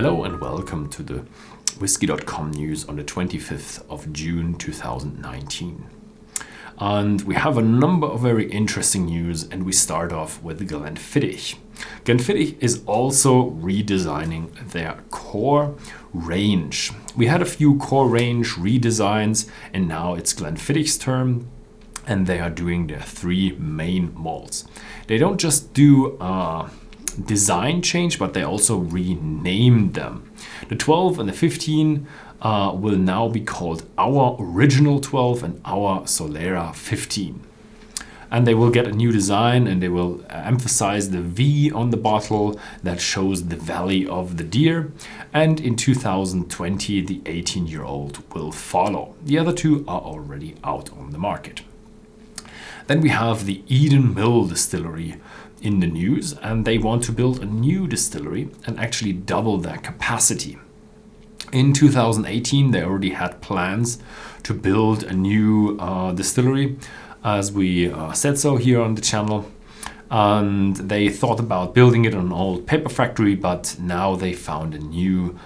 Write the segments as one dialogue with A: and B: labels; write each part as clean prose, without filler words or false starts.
A: Hello and welcome to the Whisky.com news on the 25th of June 2019. And we have a number of very interesting news, and we start off with Glenfiddich. Glenfiddich is also redesigning their core range. We had a few core range redesigns, and now it's Glenfiddich's turn, and they are doing their three main malts. They don't just do design change, but they also renamed them. The 12 and the 15 will now be called Our Original 12 and Our Solera 15. And they will get a new design, and they will emphasize the V on the bottle that shows the valley of the deer. And in 2020, the 18-year-old will follow. The other two are already out on the market. Then we have the Eden Mill Distillery in the news, and they want to build a new distillery and actually double their capacity. In 2018, they already had plans to build a new distillery, as we said so here on the channel. And they thought about building it on an old paper factory, but now they found a new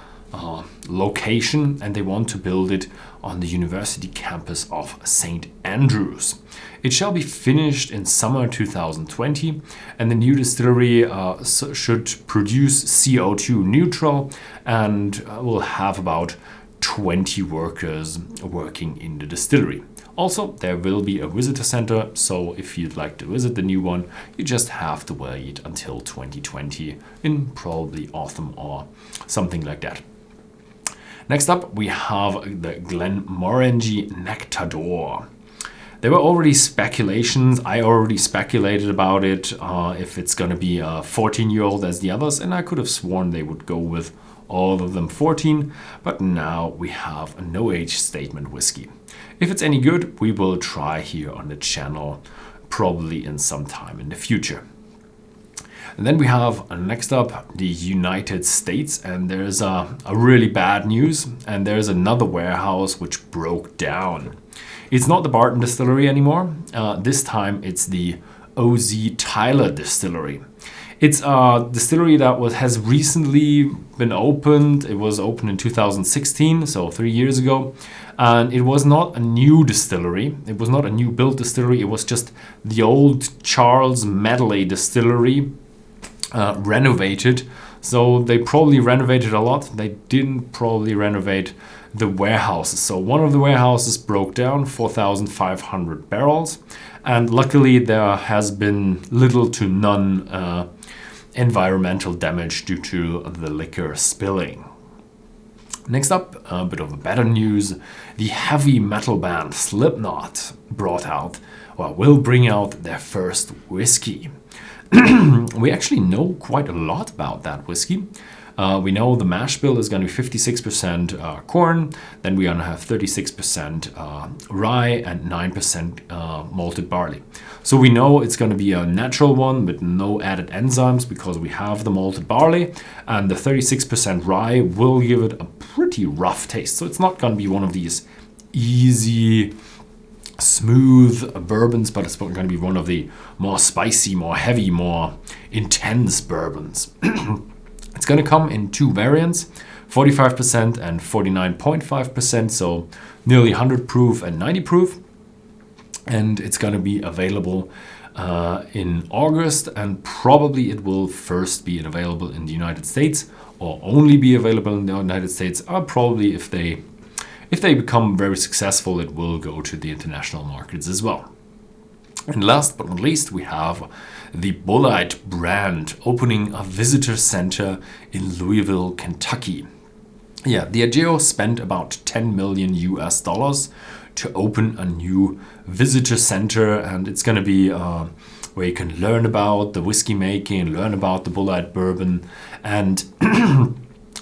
A: location, and they want to build it on the university campus of St. Andrews. It shall be finished in summer 2020, and the new distillery should produce CO2 neutral and will have about 20 workers working in the distillery. Also, there will be a visitor center, so if you'd like to visit the new one, you just have to wait until 2020 in probably autumn or something like that. Next up, we have the Glenmorangie Nectar. There were already speculations. I already speculated about it, if it's going to be a 14-year-old as the others, and I could have sworn they would go with all of them 14, but now we have a no-age statement whiskey. If it's any good, we will try here on the channel, probably in some time in the future. And then we have next up the United States, and there's a really bad news, and there's another warehouse which broke down. It's not the Barton Distillery anymore. This time it's the O.Z. Tyler Distillery. It's a distillery that has recently been opened. It was opened in 2016, so 3 years ago. And it was not a new distillery. It was not a new built distillery. It was just the old Charles Medley Distillery renovated. So they probably renovated a lot. They didn't probably renovate the warehouses. So one of the warehouses broke down, 4,500 barrels. And luckily there has been little to none environmental damage due to the liquor spilling. Next up, a bit of a better news. The heavy metal band Slipknot will bring out their first whiskey. We actually know quite a lot about that whiskey. We know the mash bill is going to be 56% corn, then we're going to have 36% rye and 9% malted barley. So we know it's going to be a natural one with no added enzymes because we have the malted barley, and the 36% rye will give it a pretty rough taste. So it's not going to be one of these easy, smooth bourbons, but it's going to be one of the more spicy, more heavy, more intense bourbons. It's going to come in two variants, 45% and 49.5%, so nearly 100 proof and 90 proof. And it's going to be available in August, and probably it will first be available in the United States, or only be available in the United States. Probably if they become very successful, it will go to the international markets as well. And last but not least, we have the Bulleit brand opening a visitor center in Louisville, Kentucky. Yeah, the Diageo spent about $10 million to open a new visitor center, and it's going to be where you can learn about the whiskey making, learn about the Bulleit bourbon, and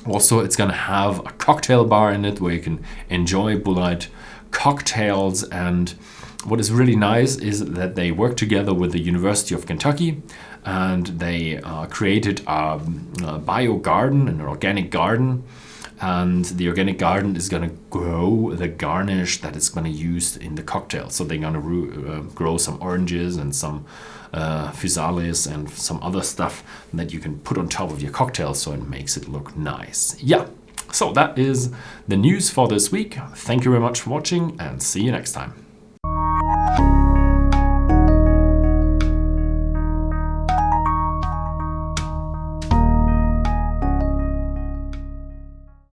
A: also it's going to have a cocktail bar in it where you can enjoy Bulleit cocktails. And what is really nice is that they work together with the University of Kentucky, and they created a bio garden, an organic garden, and the organic garden is going to grow the garnish that is going to use in the cocktail. So they're going to grow some oranges and some physalis and some other stuff that you can put on top of your cocktail, so it makes it look nice. Yeah, so that is the news for this week. Thank you very much for watching, and see you next time.